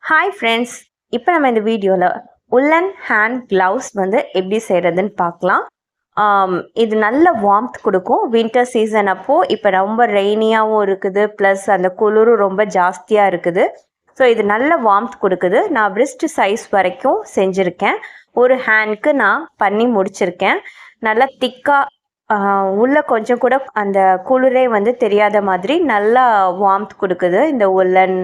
Hi friends, இப்போ நம்ம இந்த வீடியோவில் உல்லன் ஹேண்ட் க்ளவுஸ் வந்து எப்படி செய்கிறதுன்னு பார்க்கலாம். இது நல்ல வார்ம்த் கொடுக்கும். வின்டர் சீசன் அப்போது இப்போ ரொம்ப ரெய்னியாகவும் இருக்குது, ப்ளஸ் அந்த குளிரும் ரொம்ப ஜாஸ்தியாக இருக்குது. ஸோ இது நல்ல வார்ம்த் கொடுக்குது. நான் ரிஸ்ட் சைஸ் வரைக்கும் செஞ்சுருக்கேன். ஒரு ஹேண்ட்க்கு நான் பண்ணி முடிச்சிருக்கேன். நல்லா திக்காக உள்ளே கொஞ்சம் கூட அந்த குளிரே வந்து தெரியாத மாதிரி நல்லா வார்ம்த் கொடுக்குது இந்த உல்லன்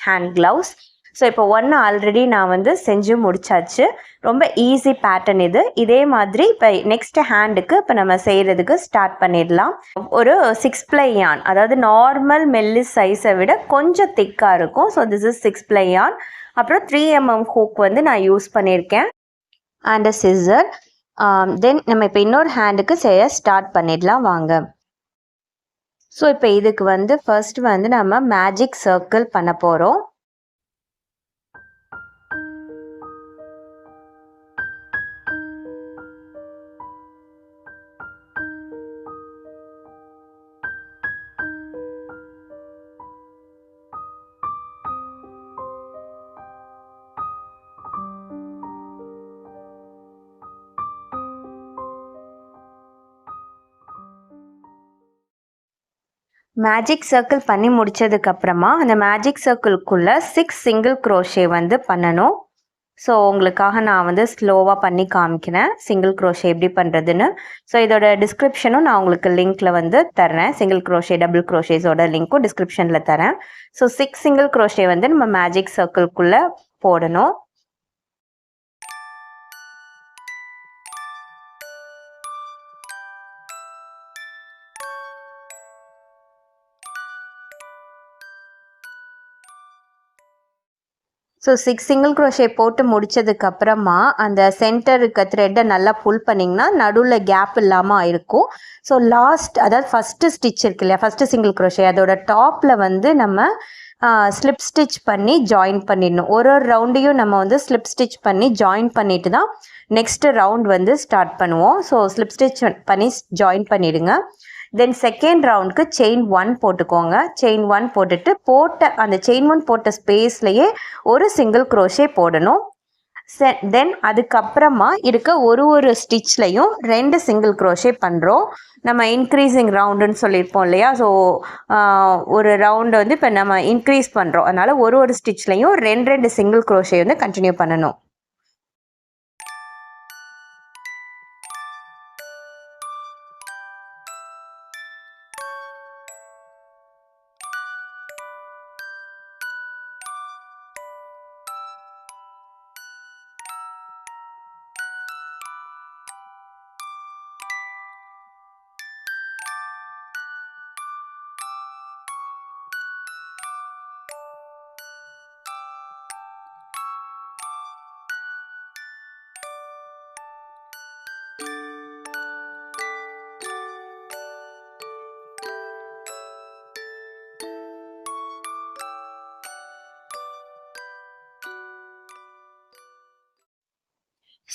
ஹேண்ட் க்ளவுஸ். ஸோ இப்போ ஒன்று ஆல்ரெடி நான் வந்து செஞ்சு முடிச்சாச்சு. ரொம்ப ஈஸி பேட்டர்ன் இது. இதே மாதிரி இப்போ நெக்ஸ்ட் ஹேண்டுக்கு இப்போ நம்ம செய்கிறதுக்கு ஸ்டார்ட் பண்ணிடலாம். ஒரு 6 ply yarn, அதாவது நார்மல் மெல்லிஸ் சைஸை விட கொஞ்சம் திக்காக இருக்கும். So this is 6 ply yarn. அப்புறம் 3mm ஹூக் வந்து நான் யூஸ் பண்ணியிருக்கேன் அண்ட் சிசர். தென் நம்ம இப்போ இன்னொரு ஹேண்டுக்கு செய்ய ஸ்டார்ட் பண்ணிடலாம் வாங்க. ஸோ இப்போ இதுக்கு வந்து ஃபர்ஸ்ட் வந்து நம்ம மேஜிக் சர்க்கிள் பண்ண போகிறோம். மேஜிக் சர்க்கிள் பண்ணி முடித்ததுக்கப்புறமா அந்த மேஜிக் சர்க்கிள்குள்ளே 6 சிங்கிள் க்ரோஷே வந்து பண்ணணும். ஸோ உங்களுக்காக நான் வந்து ஸ்லோவாக பண்ணி காமிக்கிறேன் சிங்கிள் க்ரோஷே எப்படி பண்ணுறதுன்னு. ஸோ இதோட டிஸ்கிரிப்ஷனும் நான் உங்களுக்கு லிங்க்கில் வந்து தரேன். சிங்கிள் க்ரோஷே டபுள் க்ரோஷேஸோட லிங்க்கும் டிஸ்கிரிப்ஷனில் தரேன். ஸோ 6 சிங்கிள் க்ரோஷே வந்து நம்ம மேஜிக் சர்க்கிள்குள்ளே போடணும். ஸோ 6 சிங்கிள் க்ரோஷே போட்டு முடித்ததுக்கப்புறமா அந்த சென்டர் இருக்க த்ரெட்டை நல்லா புல் பண்ணிங்கன்னா நடுவில் கேப் இல்லாமல் இருக்கும். ஸோ லாஸ்ட், அதாவது ஃபஸ்ட்டு ஸ்டிச் இருக்கு இல்லையா, ஃபஸ்ட்டு சிங்கிள் க்ரோஷே அதோட டாப்பில் வந்து நம்ம ஸ்லிப் ஸ்டிச் பண்ணி ஜாயின் பண்ணிடணும். ஒரு ரவுண்டையும் நம்ம வந்து ஸ்லிப் ஸ்டிச் பண்ணி ஜாயின் பண்ணிட்டு தான் நெக்ஸ்ட்டு ரவுண்ட் வந்து ஸ்டார்ட் பண்ணுவோம். ஸோ ஸ்லிப் ஸ்டிச் பண்ணி ஜாயின் பண்ணிவிடுங்க. தென் செகண்ட் ரவுண்டுக்கு செயின் 1 போட்டுக்கோங்க. செயின் 1 போட்டுட்டு அந்த செயின் 1 போட்ட ஸ்பேஸ்லேயே ஒரு சிங்கிள் க்ரோஷே போடணும். தென் அதுக்கப்புறமா இருக்க ஒரு ஸ்டிச்லையும் 2 சிங்கிள் க்ரோஷே பண்ணுறோம். நம்ம இன்க்ரீஸிங் ரவுண்டுன்னு சொல்லியிருப்போம் இல்லையா. ஸோ ஒரு ரவுண்டு வந்து இப்போ நம்ம இன்க்ரீஸ் பண்ணுறோம், அதனால் ஒரு ஸ்டிச்லையும் 2 சிங்கிள் க்ரோஷே வந்து கண்டினியூ பண்ணணும்.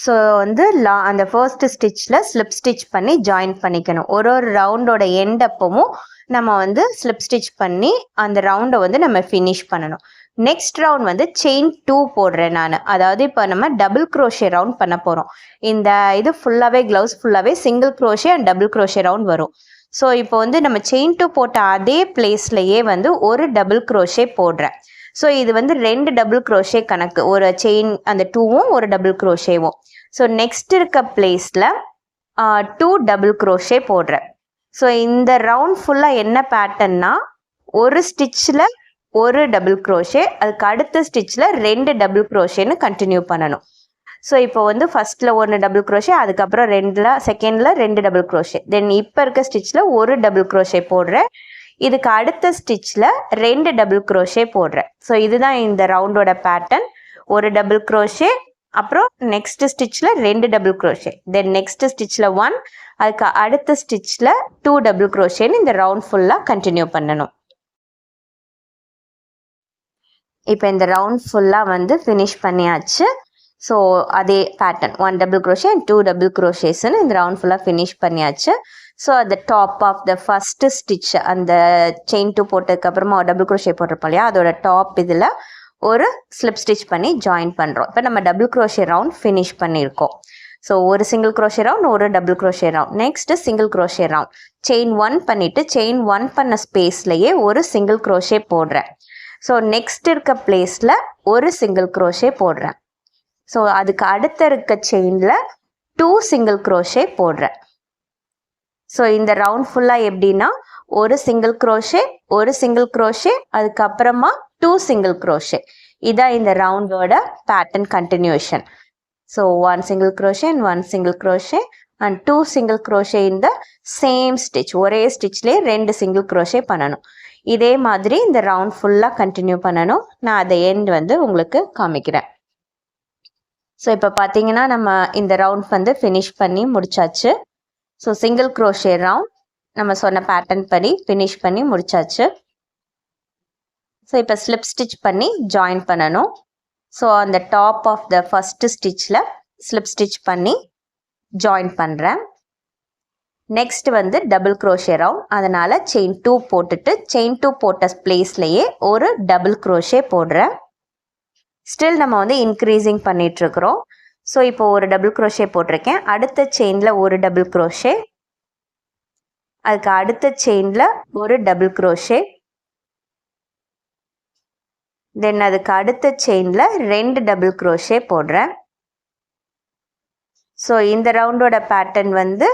ஸோ வந்து அந்த ஃபர்ஸ்ட் ஸ்டிச்சில் ஸ்லிப் ஸ்டிச் பண்ணி ஜாயின் பண்ணிக்கணும். ஒரு ரவுண்டோட எண்ட் அப்பவும் நம்ம வந்து ஸ்லிப் ஸ்டிச் பண்ணி அந்த ரவுண்டை வந்து நம்ம ஃபினிஷ் பண்ணணும். நெக்ஸ்ட் ரவுண்ட் வந்து செயின் 2 போடுறேன் நான். அதாவது இப்போ நம்ம டபுள் க்ரோஷே ரவுண்ட் பண்ண போகிறோம். இந்த இது ஃபுல்லாகவே க்ளவுஸ் ஃபுல்லாகவே single crochet and double crochet round வரும். ஸோ இப்போ வந்து நம்ம செயின் 2 போட்ட அதே பிளேஸ்லையே வந்து ஒரு டபுள் க்ரோஷே போடுறேன். ஸோ இது வந்து 2 டபுள் க்ரோஷே கணக்கு, ஒரு செயின் அந்த 2வும் ஒரு டபுள் க்ரோஷேவும். ஸோ நெக்ஸ்ட் இருக்க பிளேஸில் 2 டபுள் க்ரோஷே போடுறேன். ஸோ இந்த ரவுண்ட் ஃபுல்லாக என்ன பேட்டர்ன்னா, ஒரு ஸ்டிச்சில் ஒரு டபுள் க்ரோஷே, அதுக்கு அடுத்த ஸ்டிச்சில் 2 டபுள் க்ரோஷேன்னு கண்டினியூ பண்ணணும். ஸோ இப்போ வந்து ஃபஸ்ட்டில் 1 டபுள் க்ரோஷே, அதுக்கப்புறம் செகண்டில் 2 டபுள் க்ரோஷே, தென் இப்போ இருக்க ஸ்டிச்சில் ஒரு டபுள் க்ரோஷே போடுறேன். இதுக்கு அடுத்த ஸ்டிச்சில் 2 டபுள் க்ரோஷே போடுறேன். ஸோ இதுதான் இந்த ரவுண்டோட பேட்டர்ன். ஒரு டபுள் க்ரோஷே, அப்புறம் நெக்ஸ்ட் ஸ்டிச்சில் 2 டபுள் க்ரோஷே, தென் நெக்ஸ்ட் ஸ்டிச்சில் 1, அதுக்கு அடுத்த ஸ்டிச்சில் 2 டபுள் க்ரோஷேன்னு இந்த ரவுண்ட் ஃபுல்லாக கண்டினியூ பண்ணணும். இப்போ இந்த ரவுண்ட் ஃபுல்லாக வந்து ஃபினிஷ் பண்ணியாச்சு. ஸோ அதே pattern 1 double crochet and 2 double க்ரோஷேஸ்ன்னு இந்த ரவுண்ட் ஃபுல்லாக ஃபினிஷ் பண்ணியாச்சு. ஸோ அந்த top of the first stitch, அந்த செயின் 2 போட்டதுக்கப்புறமா டபுள் க்ரோஷே போட்டிருப்போம் இல்லையா, அதோட டாப் இதில் ஒரு ஸ்லிப் ஸ்டிச் பண்ணி ஜாயின் பண்ணுறோம். இப்போ நம்ம டபுள் க்ரோஷே ரவுண்ட் ஃபினிஷ் பண்ணியிருக்கோம். ஸோ ஒரு சிங்கிள் க்ரோஷே ரவுண்ட், ஒரு double crochet round. Next single crochet round. Chain 1 பண்ணிவிட்டு செயின் 1 பண்ண ஸ்பேஸ்லையே ஒரு சிங்கிள் க்ரோஷே போடுறேன். ஸோ நெக்ஸ்ட் இருக்க பிளேஸில் ஒரு சிங்கிள் க்ரோஷே போடுறேன். ஸோ அதுக்கு அடுத்த இருக்க செயினில் 2 சிங்கிள் க்ரோஷே போடுறேன். ஸோ இந்த ரவுண்ட் ஃபுல்லாக எப்படின்னா ஒரு சிங்கிள் க்ரோஷே, ஒரு சிங்கிள் க்ரோஷே, அதுக்கப்புறமா 2 சிங்கிள் க்ரோஷே. இதான் இந்த ரவுண்டோட pattern continuation. So 1 single crochet and 1 single crochet and 2 single crochet in the same stitch. ஒரே ஸ்டிச்லேயே 2 single crochet பண்ணணும். இதே மாதிரி இந்த ரவுண்ட் ஃபுல்லாக கண்டினியூ பண்ணணும். நான் அதை எண்ட் வந்து உங்களுக்கு காமிக்கிறேன். ஸோ இப்போ பார்த்தீங்கன்னா நம்ம இந்த ரவுண்ட் வந்து ஃபினிஷ் பண்ணி முடிச்சாச்சு. ஸோ சிங்கிள் crochet ரவுண்ட் நம்ம சொன்ன பேட்டர்ன் படி ஃபினிஷ் பண்ணி முடிச்சாச்சு. ஸோ இப்போ ஸ்லிப் ஸ்டிச் பண்ணி ஜாயின் பண்ணணும். ஸோ அந்த டாப் ஆஃப் த ஃபஸ்ட்டு ஸ்டிச்சில் ஸ்லிப் ஸ்டிச் பண்ணி ஜாயின் பண்ணுறேன். நெக்ஸ்ட் வந்து டபுள் க்ரோஷே ரவுண்ட். அதனால் செயின் 2 போட்டுட்டு செயின் 2 போட்ட பிளேஸ்லையே ஒரு டபுள் க்ரோஷே போடுறேன். ஸ்டில் நம்ம வந்து இன்க்ரீஸிங் பண்ணிகிட்ருக்குறோம். ஸோ இப்போ ஒரு டபுள் க்ரோஷே போட்டிருக்கேன். அடுத்த செயினில் ஒரு டபுள் க்ரோஷே, அதுக்கு அடுத்த செயினில் ஒரு டபுள் க்ரோஷே, தென் அதுக்கு அடுத்த செயினில் 2 டபுள் க்ரோஷே போடுறேன். ஸோ இந்த ரவுண்டோட பேட்டர்ன் வந்து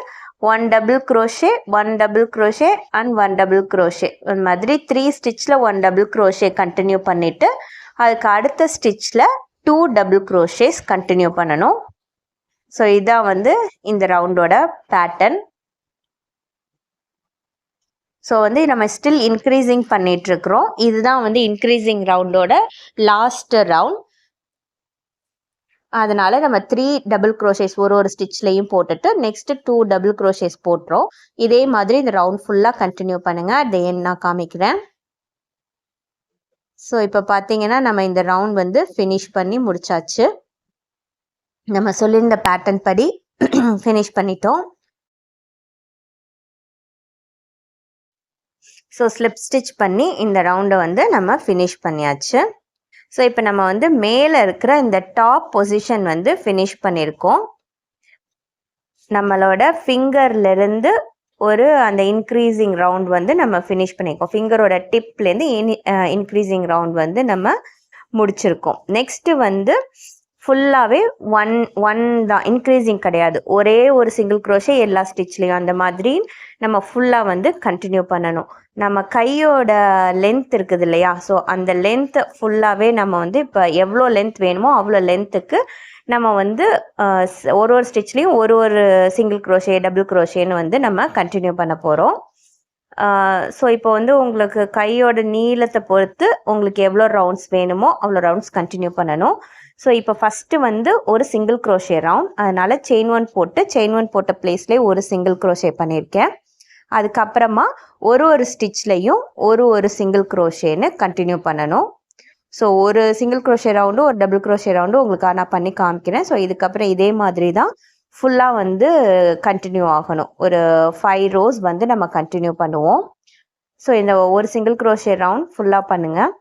1 double crochet, 1 double crochet and 1 double crochet. அந்த மாதிரி 3 ஸ்டிச்சில் 1 டபுள் க்ரோஷே கண்டினியூ பண்ணிவிட்டு அதுக்கு அடுத்த ஸ்டிச்சில் 2 டபுள் க்ரோஷேஸ் கண்டினியூ பண்ணணும். ஸோ இதான் வந்து இந்த ரவுண்டோட பேட்டர்ன். ஸோ வந்து நம்ம ஸ்டில் இன்க்ரீஸிங் பண்ணிகிட்ருக்குறோம். இதுதான் வந்து இன்க்ரீஸிங் ரவுண்டோட லாஸ்ட் ரவுண்ட். அதனால் நம்ம 3 டபுள் க்ரோஷேஸ் ஒரு ஸ்டிச்லேயும் போட்டுட்டு நெக்ஸ்ட்டு 2 டபுள் க்ரோஷேஸ் போட்டுறோம். இதே மாதிரி இந்த ரவுண்ட் ஃபுல்லாக கண்டினியூ பண்ணுங்கள். அதை நான் காமிக்கிறேன். ஸோ இப்போ பார்த்தீங்கன்னா நம்ம இந்த ரவுண்ட் வந்து ஃபினிஷ் பண்ணி முடிச்சாச்சு. நம்ம சொல்லியிருந்த பேட்டர்ன் படி ஃபினிஷ் பண்ணிட்டோம். ஸோ ஸ்லிப் ஸ்டிச் பண்ணி இந்த ரவுண்டை வந்து நம்ம ஃபினிஷ் பண்ணியாச்சு. ஸோ இப்போ நம்ம வந்து மேலே இருக்கிற இந்த டாப் பொசிஷன் வந்து ஃபினிஷ் பண்ணியிருக்கோம். நம்மளோட ஃபிங்கர்லேருந்து ஒரு அந்த இன்க்ரீஸிங் ரவுண்ட் வந்து நம்ம ஃபினிஷ் பண்ணியிருக்கோம். ஃபிங்கரோட டிப்லேருந்து இன்க்ரீஸிங் ரவுண்ட் வந்து நம்ம முடிச்சிருக்கோம். நெக்ஸ்ட்டு வந்து ஃபுல்லாகவே ஒன் தான், இன்க்ரீஸிங் கிடையாது. ஒரே ஒரு சிங்கிள் க்ரோஷே எல்லா ஸ்டிச்லேயும் அந்த மாதிரி நம்ம ஃபுல்லாக வந்து கண்டினியூ பண்ணணும். நம்ம கையோட லென்த் இருக்குது இல்லையா, ஸோ அந்த லென்த்து ஃபுல்லாகவே நம்ம வந்து இப்போ எவ்வளோ லென்த் வேணுமோ அவ்வளோ லென்த்துக்கு நம்ம வந்து ஒரு ஸ்டிச்லேயும் ஒரு சிங்கிள் க்ரோஷே, டபுள் க்ரோஷேன்னு வந்து நம்ம கண்டினியூ பண்ண போகிறோம். ஸோ இப்போ வந்து உங்களுக்கு கையோட நீளத்தை பொறுத்து உங்களுக்கு எவ்வளோ ரவுண்ட்ஸ் வேணுமோ அவ்வளோ ரவுண்ட்ஸ் கண்டினியூ பண்ணணும். ஸோ இப்போ ஃபஸ்ட்டு வந்து ஒரு சிங்கிள் க்ரோஷே ரவுண்ட். அதனால் செயின் 1 போட்டு செயின் 1 போட்ட பிளேஸ்லேயே ஒரு சிங்கிள் க்ரோஷே பண்ணியிருக்கேன். அதுக்கப்புறமா ஒரு ஸ்டிச்லேயும் ஒரு சிங்கிள் க்ரோஷேன்னு கண்டினியூ பண்ணணும். ஸோ ஒரு சிங்கிள் க்ரோஷே ரவுண்டு, ஒரு டபுள் க்ரோஷே ரவுண்டு உங்களுக்கு நான் பண்ணி காமிக்கிறேன். ஸோ இதுக்கப்புறம் இதே மாதிரி தான் ஃபுல்லாக வந்து கண்டினியூ ஆகணும். ஒரு 5 rows வந்து நம்ம கண்டினியூ பண்ணுவோம். ஸோ இந்த ஒரு சிங்கிள் க்ரோஷே ரவுண்ட் ஃபுல்லாக பண்ணுங்கள்.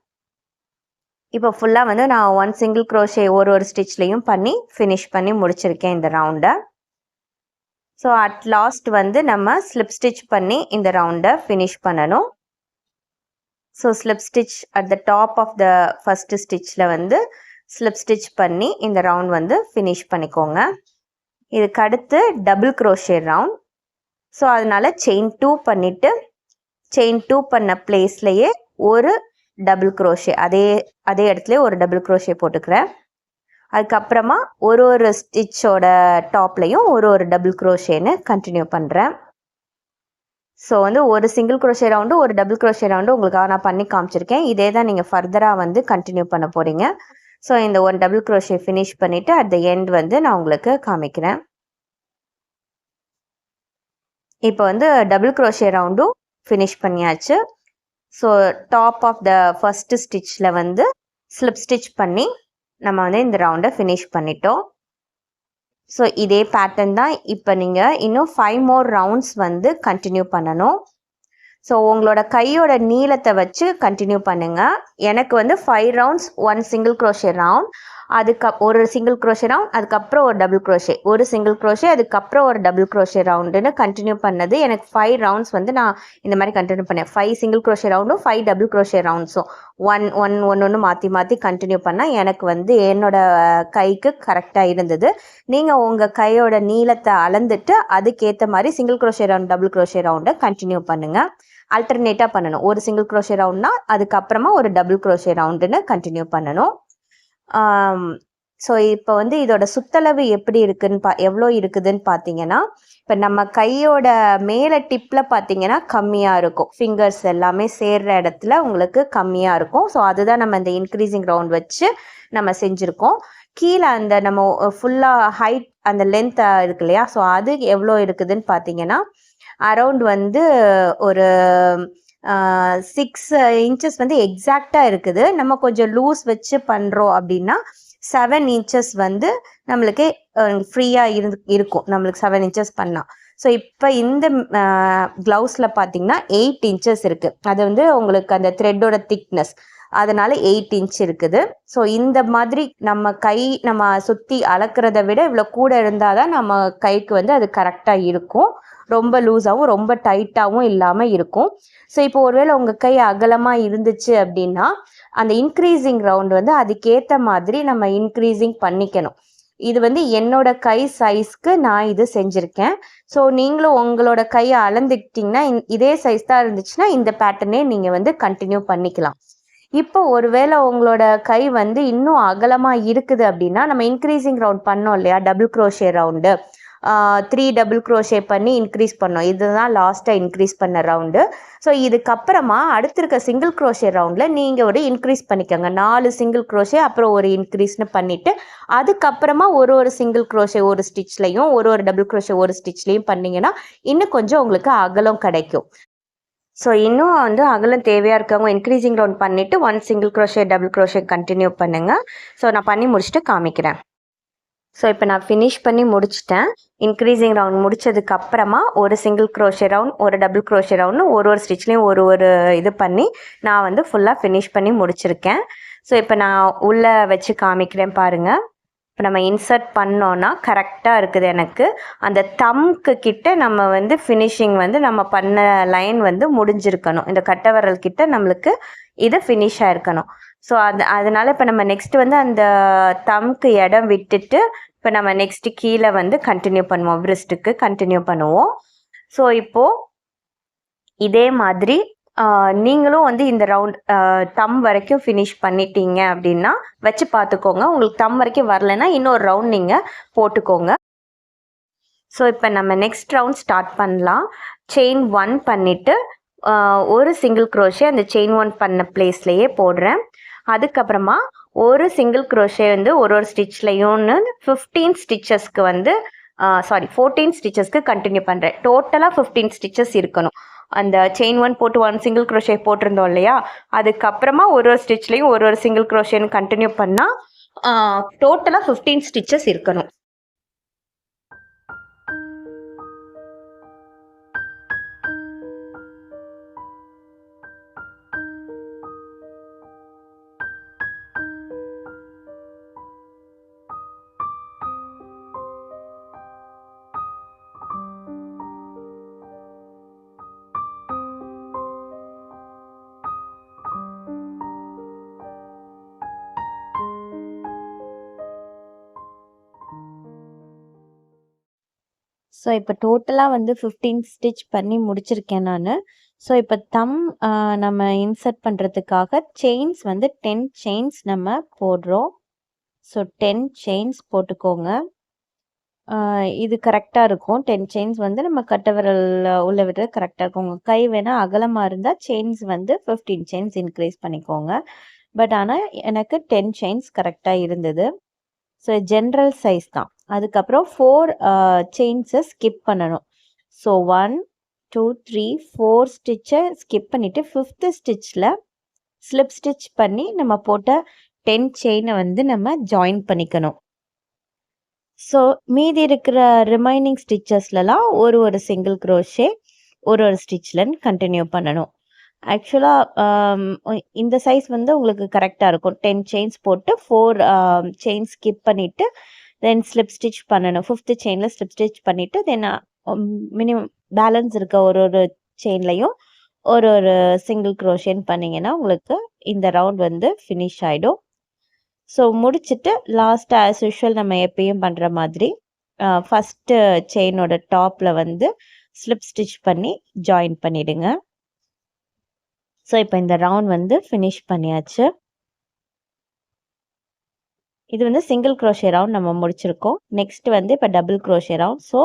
இப்போ ஃபுல்லாக வந்து நான் 1 சிங்கிள் க்ரோஷே ஒரு ஸ்டிச்லேயும் பண்ணி ஃபினிஷ் பண்ணி முடிச்சிருக்கேன் இந்த ரவுண்டை. ஸோ அட் லாஸ்ட் வந்து நம்ம ஸ்லிப் ஸ்டிச் பண்ணி இந்த ரவுண்டை ஃபினிஷ் பண்ணணும். So slip stitch at the top of the first ஸ்டிச்சில் வந்து ஸ்லிப் ஸ்டிச் பண்ணி இந்த ரவுண்ட் வந்து ஃபினிஷ் பண்ணிக்கோங்க. இதுக்கு அடுத்து டபுள் க்ரோஷே ரவுண்ட். ஸோ அதனால் செயின் 2 பண்ணிவிட்டு செயின் 2 பண்ண பிளேஸ்லையே ஒரு டபுள் க்ரோஷே, அதே இடத்துல ஒரு டபுள் க்ரோஷே போட்டுக்கிறேன். அதுக்கப்புறமா ஒரு ஸ்டிச்சோட டாப்லையும் ஒரு டபுள் க்ரோஷேன்னு கண்டினியூ பண்ணுறேன். ஸோ வந்து ஒரு சிங்கிள் க்ரோஷே ரவுண்டு, ஒரு டபுள் க்ரோஷே ரவுண்டு உங்களுக்காக நான் பண்ணி காமிச்சிருக்கேன். இதே தான் நீங்கள் ஃபர்தராக வந்து கண்டினியூ பண்ண போகிறீங்க. ஸோ இந்த 1 டபுள் க்ரோஷே ஃபினிஷ் பண்ணிவிட்டு அட் த எண்ட் வந்து நான் உங்களுக்கு காமிக்கிறேன். இப்போ வந்து டபுள் க்ரோஷே ரவுண்டும் ஃபினிஷ் பண்ணியாச்சு. So top of the first ஸ்டிச்சில் வந்து ஸ்லிப் ஸ்டிச் பண்ணி நம்ம வந்து இந்த ரவுண்டை ஃபினிஷ் பண்ணிட்டோம். ஸோ இதே பேட்டர்ன் தான் இப்போ நீங்கள் இன்னும் 5 more rounds வந்து கண்டினியூ பண்ணணும். ஸோ உங்களோட கையோட நீளத்தை வச்சு கண்டினியூ பண்ணுங்கள். எனக்கு வந்து 5 ரவுண்ட்ஸ் 1 சிங்கிள் க்ரோஷே ரவுண்ட், ஒரு சிங்கிள் க்ரோஷே ரவுண்ட், அதுக்கப்புறம் ஒரு டபுள் க்ரோஷே, ஒரு சிங்கிள் க்ரோஷே, அதுக்கப்புறம் ஒரு டபுள் க்ரோஷே ரவுண்டுன்னு கண்டினியூ பண்ணது. எனக்கு 5 ரவுண்ட்ஸ் வந்து நான் இந்த மாதிரி கண்டினியூ பண்ணேன். 5 சிங்கிள் க்ரோஷே ரவுண்டும் 5 டபுள் க்ரோஷே ரவுண்ட்ஸும் ஒன்று மாற்றி கண்டினியூ பண்ணால் எனக்கு வந்து என்னோட கைக்கு கரெக்டாக இருந்தது. நீங்கள் உங்கள் கையோட நீளத்தை அளந்துட்டு அதுக்கேற்ற மாதிரி single crochet round double crochet ரவுண்டை கண்டினியூ பண்ணுங்கள். அல்டர்னேட்டாக பண்ணணும். ஒரு சிங்கிள் க்ரோஷே ரவுண்ட்னா அதுக்கப்புறமா ஒரு டபுள் க்ரோஷே ரவுண்டுன்னு கண்டினியூ பண்ணணும். ஸோ இப்போ வந்து இதோட சுத்தளவு எப்படி இருக்குன்னு எவ்வளோ இருக்குதுன்னு பார்த்தீங்கன்னா, இப்போ நம்ம கையோட மேலே டிப்பில் பார்த்தீங்கன்னா கம்மியாக இருக்கும். ஃபிங்கர்ஸ் எல்லாமே சேர்ற இடத்துல உங்களுக்கு கம்மியாக இருக்கும். ஸோ அதுதான் நம்ம இந்த இன்க்ரீசிங் ரவுண்ட் வச்சு நம்ம செஞ்சுருக்கோம். கீழே அந்த நம்ம ஃபுல்லாக ஹைட் அந்த லென்த் இருக்கு இல்லையா, ஸோ அது எவ்வளோ இருக்குதுன்னு பார்த்தீங்கன்னா அரவுண்ட் வந்து ஒரு 6 இன்ச்சஸ் வந்து எக்ஸாக்டாக இருக்குது. நம்ம கொஞ்சம் லூஸ் வச்சு பண்ணுறோம் அப்படின்னா 7 இன்ச்சஸ் வந்து நம்மளுக்கு ஃப்ரீயாக இருக்கும். நம்மளுக்கு 7 இன்ச்சஸ் பண்ணால். ஸோ இப்போ இந்த க்ளவுஸில் பார்த்தீங்கன்னா 8 இன்ச்சஸ் இருக்குது. அது வந்து உங்களுக்கு அந்த த்ரெட்டோட திக்னஸ், அதனால 8 இன்ச் இருக்குது. ஸோ இந்த மாதிரி நம்ம சுற்றி அளக்கிறத விட இவ்வளோ கூட இருந்தால் தான் நம்ம கைக்கு வந்து அது கரெக்டாக இருக்கும். ரொம்ப லூஸாகவும் ரொம்ப டைட்டாகவும் இல்லாமல் இருக்கும். ஸோ இப்போ ஒருவேளை உங்கள் கை அகலமாக இருந்துச்சு அப்படின்னா அந்த இன்க்ரீசிங் ரவுண்ட் வந்து அதுக்கேற்ற மாதிரி நம்ம இன்க்ரீசிங் பண்ணிக்கணும். இது வந்து என்னோட கை சைஸ்க்கு நான் இது செஞ்சுருக்கேன். ஸோ நீங்களும் உங்களோட கையை அளந்துக்கிட்டிங்கன்னா இதே சைஸ் தான் இருந்துச்சுன்னா இந்த பேட்டர்னே நீங்கள் வந்து கண்டினியூ பண்ணிக்கலாம். இப்போ ஒருவேளை உங்களோட கை வந்து இன்னும் அகலமாக இருக்குது அப்படின்னா நம்ம இன்க்ரீசிங் ரவுண்ட் பண்ணோம் இல்லையா, double crochet round 3 double crochet பண்ணி இன்க்ரீஸ் பண்ணோம். இதுதான் லாஸ்ட்டாக இன்க்ரீஸ் பண்ண ரவுண்டு. ஸோ இதுக்கப்புறமா அடுத்திருக்க சிங்கிள் க்ரோஷே ரவுண்டில் நீங்கள் ஒரு இன்க்ரீஸ் பண்ணிக்கோங்க. 4 சிங்கிள் க்ரோஷே அப்புறம் ஒரு இன்க்ரீஸ்னு பண்ணிவிட்டு அதுக்கப்புறமா ஒரு சிங்கிள் க்ரோஷே ஒரு ஸ்டிச்லையும் ஒரு டபுள் க்ரோஷே ஒரு ஸ்டிச்லையும் பண்ணிங்கன்னா இன்னும் கொஞ்சம் உங்களுக்கு அகலம் கிடைக்கும். ஸோ இன்னும் வந்து அகலம் தேவையாக இருக்கவங்க இன்க்ரீசிங் ரவுண்ட் பண்ணிவிட்டு 1 single crochet double crochet continue பண்ணுங்கள். ஸோ நான் பண்ணி முடிச்சுட்டு காமிக்கிறேன். ஸோ இப்போ நான் ஃபினிஷ் பண்ணி முடிச்சிட்டேன். இன்க்ரீசிங் ரவுண்ட் முடித்ததுக்கு அப்புறமா ஒரு சிங்கிள் க்ரோஷே ரவுண்ட் ஒரு டபுள் க்ரோஷே ரவுண்டு ஒரு ஸ்டிச்லேயும் ஒரு இது பண்ணி நான் வந்து ஃபுல்லாக ஃபினிஷ் பண்ணி முடிச்சிருக்கேன். ஸோ இப்போ நான் உள்ளே வச்சு காமிக்கிறேன் பாருங்கள். இப்போ நம்ம இன்சர்ட் பண்ணோன்னா கரெக்டாக இருக்குது. எனக்கு அந்த தம்க்கு கிட்ட நம்ம வந்து ஃபினிஷிங் வந்து நம்ம பண்ண லைன் வந்து முடிஞ்சிருக்கணும். இந்த கட்டை விரல் கிட்ட நம்மளுக்கு இது ஃபினிஷ் ஆகிருக்கணும். ஸோ அதனால் இப்போ நம்ம நெக்ஸ்ட் வந்து அந்த தம்க்கு இடம் விட்டுட்டு இப்போ நம்ம நெக்ஸ்ட்டு கீழே வந்து கண்டினியூ பண்ணுவோம். வ்ரிஸ்ட்டுக்கு கண்டினியூ பண்ணுவோம். ஸோ இப்போது இதே மாதிரி நீங்களும் வந்து இந்த ரவுண்ட் தம் வரைக்கும் ஃபினிஷ் பண்ணிட்டீங்க அப்படின்னா வச்சு பார்த்துக்கோங்க. உங்களுக்கு தம் வரைக்கும் வரலைன்னா இன்னொரு ரவுண்ட் நீங்கள் போட்டுக்கோங்க. ஸோ இப்போ நம்ம நெக்ஸ்ட் ரவுண்ட் ஸ்டார்ட் பண்ணலாம். செயின் 1 பண்ணிவிட்டு ஒரு சிங்கிள் க்ரோஷே அந்த செயின் 1 பண்ண பிளேஸ்லையே போடுறேன். அதுக்கப்புறமா ஒரு சிங்கிள் க்ரோஷே வந்து ஒரு ஸ்டிச்லையும் 15 ஸ்டிச்சஸ்க்கு வந்து 14 ஸ்டிச்சஸ்க்கு கண்டினியூ பண்ணுறேன். டோட்டலாக 15 ஸ்டிச்சஸ் இருக்கணும். அந்த செயின் 1 போட்டு 1 சிங்கிள் க்ரோஷே போட்டிருந்தோம் இல்லையா, அதுக்கப்புறமா ஒரு ஸ்டிச்லையும் ஒரு சிங்கிள் க்ரோஷேன்னு கண்டினியூ பண்ணால் டோட்டலாக 15 ஸ்டிச்சஸ் இருக்கணும். ஸோ இப்போ டோட்டலாக வந்து 15 ஸ்டிச் பண்ணி முடிச்சிருக்கேன் நான். ஸோ இப்போ தம் நம்ம இன்சர்ட் பண்ணுறதுக்காக செயின்ஸ் வந்து 10 செயின்ஸ் நம்ம போடுறோம். ஸோ 10 செயின்ஸ் போட்டுக்கோங்க. இது கரெக்டாக இருக்கும். 10 செயின்ஸ் வந்து நம்ம கட்டை விரல் உள்ள விடுறது கரெக்டாக இருக்கும். உங்கள் கை வேணால் அகலமாக இருந்தால் செயின்ஸ் வந்து 15 செயின்ஸ் இன்க்ரீஸ் பண்ணிக்கோங்க. பட் ஆனால் எனக்கு 10 செயின்ஸ் கரெக்டாக இருந்தது. ஸோ ஜென்ரல் சைஸ் தான். அதுக்கப்புறம் 4 செயின்ஸை ஸ்கிப் பண்ணணும். ஸோ 1 2 3 4 ஸ்டிச்சை ஸ்கிப் பண்ணிவிட்டு 5th ஸ்டிச்சில் ஸ்லிப் ஸ்டிச் பண்ணி நம்ம போட்ட 10 செயினை வந்து நம்ம ஜாயின் பண்ணிக்கணும். ஸோ மீதி இருக்கிற ரிமைனிங் ஸ்டிச்சஸ்லலாம் ஒரு சிங்கிள் க்ரோஷே ஒரு ஸ்டிச்சில் கண்டினியூ பண்ணணும். ஆக்சுவலாக இந்த சைஸ் வந்து உங்களுக்கு கரெக்டாக இருக்கும். 10 செயின்ஸ் போட்டு 4 செயின் ஸ்கிப் பண்ணிவிட்டு தென் ஸ்லிப் ஸ்டிச் பண்ணணும். 5th செயினில் ஸ்லிப் ஸ்டிச் பண்ணிவிட்டு தென் மினிமம் பேலன்ஸ் இருக்க ஒரு செயின்லையும் ஒரு சிங்கிள் க்ரோஷேன்னு பண்ணிங்கன்னா உங்களுக்கு இந்த ரவுண்ட் வந்து ஃபினிஷ் ஆகிடும். ஸோ முடிச்சுட்டு லாஸ்ட் ஆஸ் யூஷுவல் நம்ம எப்பயும் பண்ணுற மாதிரி ஃபஸ்ட்டு செயினோட டாப்பில் வந்து ஸ்லிப் ஸ்டிச் பண்ணி ஜாயின் பண்ணிவிடுங்க. ஸோ இப்போ இந்த ரவுண்ட் வந்து ஃபினிஷ் பண்ணியாச்சு. இது வந்து சிங்கிள் க்ரோஷே ரவுண்ட் நம்ம முடிச்சிருக்கோம். நெக்ஸ்ட் வந்து இப்போ double crochet round. So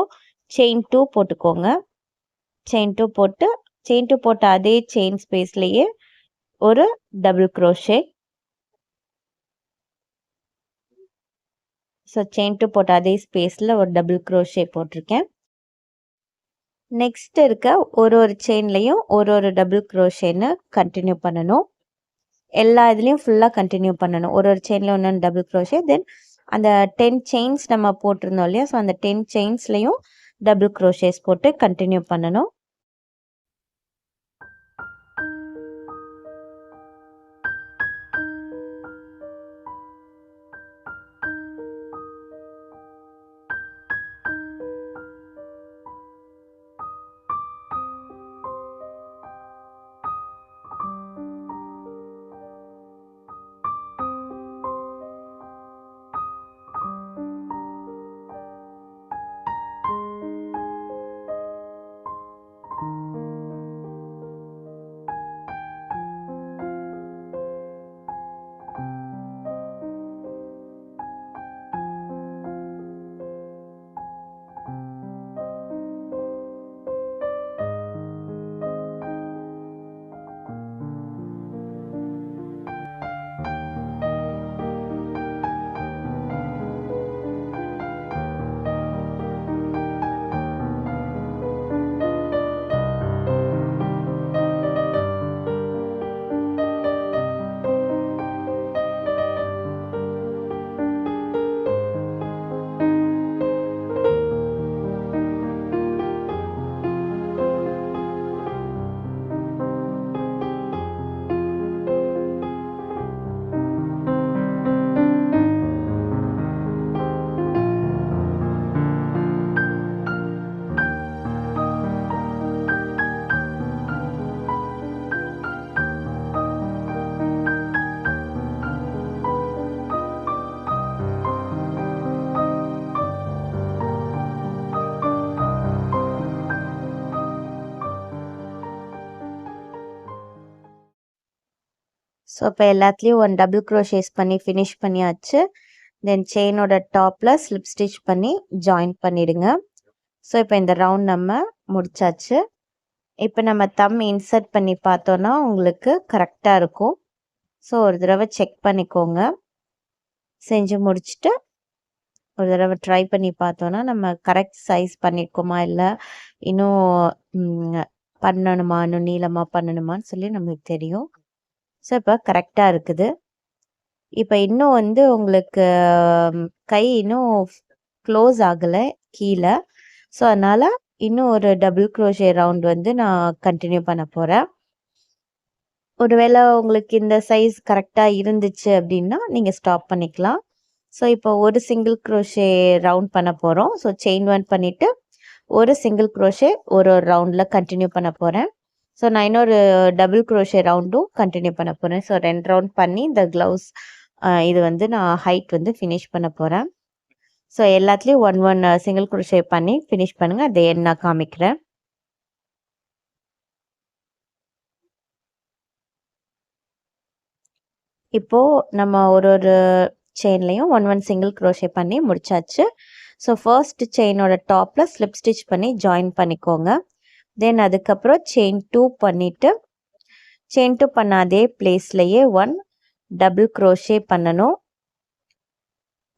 chain 2 போட்டுக்கோங்க. செயின் 2 போட்டு செயின் 2 போட்ட அதே செயின் ஸ்பேஸ்லேயே ஒரு டபுள் க்ரோஷே. ஸோ செயின் 2 போட்ட அதே ஸ்பேஸில் ஒரு டபுள் க்ரோஷே போட்டிருக்கேன். நெக்ஸ்ட் இருக்க ஒரு செயின்லையும் ஒரு டபுள் க்ரோஷேன்னு கண்டினியூ பண்ணணும். எல்லா இதுலேயும் ஃபுல்லாக கண்டினியூ பண்ணணும். ஒரு செயினில் ஒன்று டபுள் க்ரோஷே. தென் அந்த 10 செயின்ஸ் நம்ம போட்டிருந்தோம் இல்லையா, ஸோ அந்த 10 செயின்ஸ்லையும் டபுள் க்ரோஷேஸ் போட்டு கண்டினியூ பண்ணணும். ஸோ இப்போ எல்லாத்துலேயும் ஒன் டபுள் க்ரோஷேஸ் பண்ணி ஃபினிஷ் பண்ணியாச்சு. தென் செயினோட டாப்பில் ஸ்லிப் ஸ்டிச் பண்ணி ஜாயின் பண்ணிவிடுங்க. ஸோ இப்போ இந்த ரவுண்ட் நம்ம முடிச்சாச்சு. இப்போ நம்ம தம் இன்சர்ட் பண்ணி பார்த்தோன்னா உங்களுக்கு கரெக்டாக இருக்கும். ஸோ ஒரு தடவை செக் பண்ணிக்கோங்க. செஞ்சு முடிச்சுட்டு ஒரு தடவை ட்ரை பண்ணி பார்த்தோன்னா நம்ம கரெக்ட் சைஸ் பண்ணியிருக்கோமா, இல்லை இன்னும் பண்ணணுமா, இன்னும் நீளமாக பண்ணணுமான்னு சொல்லி நம்மளுக்கு தெரியும். ஸோ இப்போ கரெக்டாக இருக்குது. இப்போ இன்னும் வந்து உங்களுக்கு கை இன்னும் க்ளோஸ் ஆகலை கீழே. ஸோ அதனால் இன்னும் ஒரு டபுள் க்ரோஷே ரவுண்ட் வந்து நான் கண்டினியூ பண்ண போகிறேன். ஒருவேளை உங்களுக்கு இந்த சைஸ் கரெக்டாக இருந்துச்சு அப்படின்னா நீங்கள் ஸ்டாப் பண்ணிக்கலாம். ஸோ இப்போ ஒரு சிங்கிள் க்ரோஷே ரவுண்ட் பண்ண போகிறோம். ஸோ செயின் 1 பண்ணிவிட்டு ஒரு சிங்கிள் க்ரோஷே ஒரு ரவுண்டில் கண்டினியூ பண்ண போகிறேன். ஸோ நான் இன்னொரு டபுள் க்ரோஷே ரவுண்டும் கண்டினியூ பண்ண போகிறேன். ஸோ 2 ரவுண்ட் பண்ணி இந்த க்ளவுஸ் இது வந்து நான் ஹைட் வந்து ஃபினிஷ் பண்ண போகிறேன். ஸோ எல்லாத்துலேயும் 1 சிங்கிள் க்ரோஷே பண்ணி ஃபினிஷ் பண்ணுங்கள். அதை நான் காமிக்கிறேன். இப்போது நம்ம ஒரு செயின்லையும் 1 சிங்கிள் க்ரோஷே பண்ணி முடிச்சாச்சு. ஸோ ஃபர்ஸ்ட் செயினோட டாப்பில் ஸ்லிப் ஸ்டிச் பண்ணி ஜாயின் பண்ணிக்கோங்க. தென் அதுக்கப்புறம் செயின் 2 பண்ணிவிட்டு செயின் 2 பண்ண அதே பிளேஸ்லையே 1 டபுள் க்ரோஷே பண்ணணும்.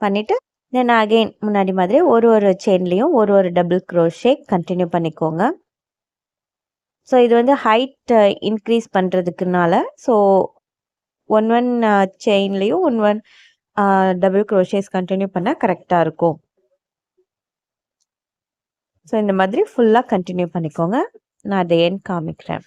பண்ணிவிட்டு தென் அகெயின் முன்னாடி மாதிரி ஒரு செயின்லேயும் ஒரு டபுள் க்ரோஷே கண்டினியூ பண்ணிக்கோங்க. ஸோ இது வந்து ஹைட் இன்க்ரீஸ் பண்ணுறதுக்குனால ஸோ 1 செயின்லேயும் 1 டபுள் க்ரோஷேஸ் கண்டினியூ பண்ணால் கரெக்டாக இருக்கும். ஸோ இந்த மாதிரி ஃபுல்லாக கண்டினியூ பண்ணிக்கோங்க. நான் அதை ஏன் காமிக்கிறேன்.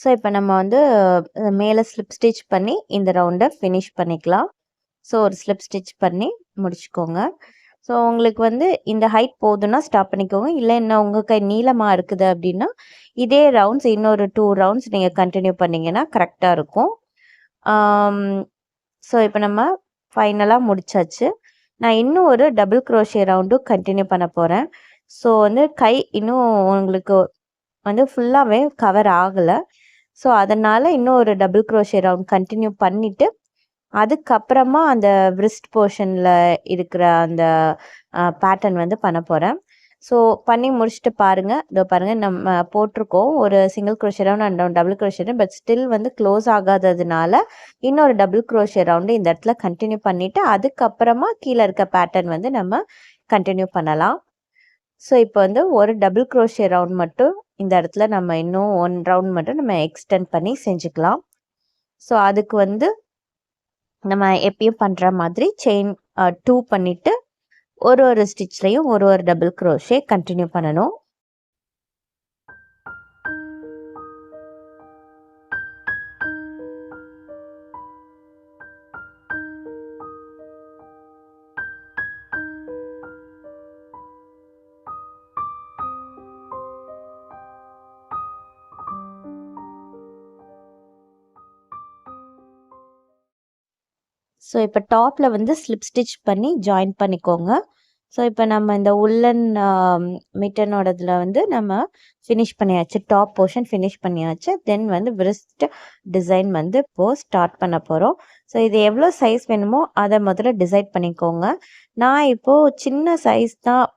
ஸோ இப்போ நம்ம வந்து மேலே ஸ்லிப் ஸ்டிச் பண்ணி இந்த ரவுண்டை ஃபினிஷ் பண்ணிக்கலாம். ஸோ ஒரு ஸ்லிப் ஸ்டிச் பண்ணி முடிச்சுக்கோங்க. ஸோ உங்களுக்கு வந்து இந்த ஹைட் போதுன்னா ஸ்டாப் பண்ணிக்கோங்க. இல்லை இன்னும் உங்கள் கை நீளமாக இருக்குது அப்படின்னா இதே ரவுண்ட்ஸ் இன்னொரு 2 ரவுண்ட்ஸ் நீங்கள் கண்டினியூ பண்ணிங்கன்னா கரெக்டாக இருக்கும். ஸோ இப்போ நம்ம ஃபைனலாக முடிச்சாச்சு. நான் இன்னும் ஒரு டபுள் க்ரோஷே ரவுண்டும் கண்டினியூ பண்ண போகிறேன். ஸோ வந்து கை இன்னும் உங்களுக்கு வந்து ஃபுல்லாகவே கவர் ஆகலை. ஸோ அதனால் இன்னும் ஒரு டபுள் க்ரோஷே ரவுண்ட் கண்டினியூ பண்ணிவிட்டு அதுக்கப்புறமா அந்த விரிஸ்ட் போர்ஷனில் இருக்கிற அந்த பேட்டர்ன் வந்து பண்ண போகிறேன். ஸோ பண்ணி முடிச்சுட்டு பாருங்கள். இதோ பாருங்கள், நம்ம போட்டிருக்கோம் ஒரு single crochet round and double crochet round. But still வந்து க்ளோஸ் ஆகாததுனால இன்னொரு டபுள் க்ரோஷே ரவுண்டு இந்த இடத்துல கண்டினியூ பண்ணிவிட்டு அதுக்கப்புறமா கீழே இருக்க பேட்டர்ன் வந்து நம்ம கண்டினியூ பண்ணலாம். ஸோ இப்போ வந்து ஒரு டபுள் க்ரோஷே ரவுண்ட் மட்டும் இந்த இடத்துல நம்ம இன்னும் 1 ரவுண்ட் மட்டும் நம்ம எக்ஸ்டெண்ட் பண்ணி செஞ்சுக்கலாம். ஸோ அதுக்கு வந்து நம்ம எப்பயும் பண்ணுற மாதிரி செயின் 2 பண்ணிவிட்டு ஒரு ஸ்டிச்லேயும் ஒரு டபுள் க்ரோஷே கண்டினியூ பண்ணணும். ஸோ இப்போ டாப்பில் வந்து ஸ்லிப் ஸ்டிச் பண்ணி ஜாயின் பண்ணிக்கோங்க. ஸோ இப்போ நம்ம இந்த உள்ளன் மிட்டனோடதில் வந்து நம்ம ஃபினிஷ் பண்ணியாச்சு. டாப் போர்ஷன் ஃபினிஷ் பண்ணியாச்சு. தென் வந்து விரிஸ்ட் டிசைன் வந்து இப்போது ஸ்டார்ட் பண்ண போகிறோம். ஸோ இது எவ்வளோ சைஸ் வேணுமோ அதை முதல்ல டிசைட் பண்ணிக்கோங்க. நான் இப்போது சின்ன சைஸ் தான்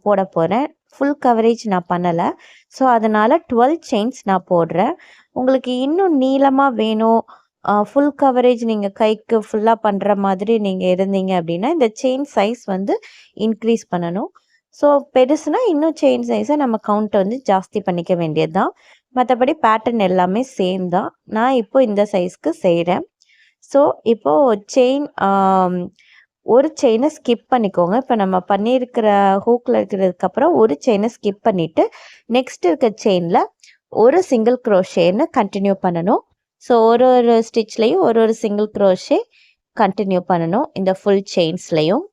போட போகிறேன். ஃபுல் கவரேஜ் நான் பண்ணலை. ஸோ அதனால் 12 செயின்ஸ் நான் போடுறேன். உங்களுக்கு இன்னும் நீளமாக வேணும், ஃபுல் கவரேஜ் நீங்கள் கைக்கு ஃபுல்லாக பண்ணுற மாதிரி நீங்கள் இருந்தீங்க அப்படின்னா இந்த செயின் சைஸ் வந்து இன்க்ரீஸ் பண்ணணும். ஸோ பெருசுனா இன்னும் செயின் சைஸை நம்ம கவுண்ட்டை வந்து ஜாஸ்தி பண்ணிக்க வேண்டியது தான். மற்றபடி பேட்டர்ன் எல்லாமே சேம் தான். நான் இப்போ இந்த சைஸ்க்கு செய்கிறேன். ஸோ இப்போது செயின் ஒரு செயினை ஸ்கிப் பண்ணிக்கோங்க. இப்போ நம்ம பண்ணியிருக்கிற ஹூக்கில் இருக்கிறதுக்கப்புறம் ஒரு செயினை ஸ்கிப் பண்ணிவிட்டு நெக்ஸ்ட் இருக்க செயினில் ஒரு சிங்கிள் க்ரோஷேன்னு கண்டினியூ பண்ணணும். ஸோ ஒரு ஸ்டிச்லேயும் ஒரு சிங்கிள் க்ரோஷே கண்டினியூ பண்ணணும் இந்த ஃபுல் செயின்ஸ்லையும்.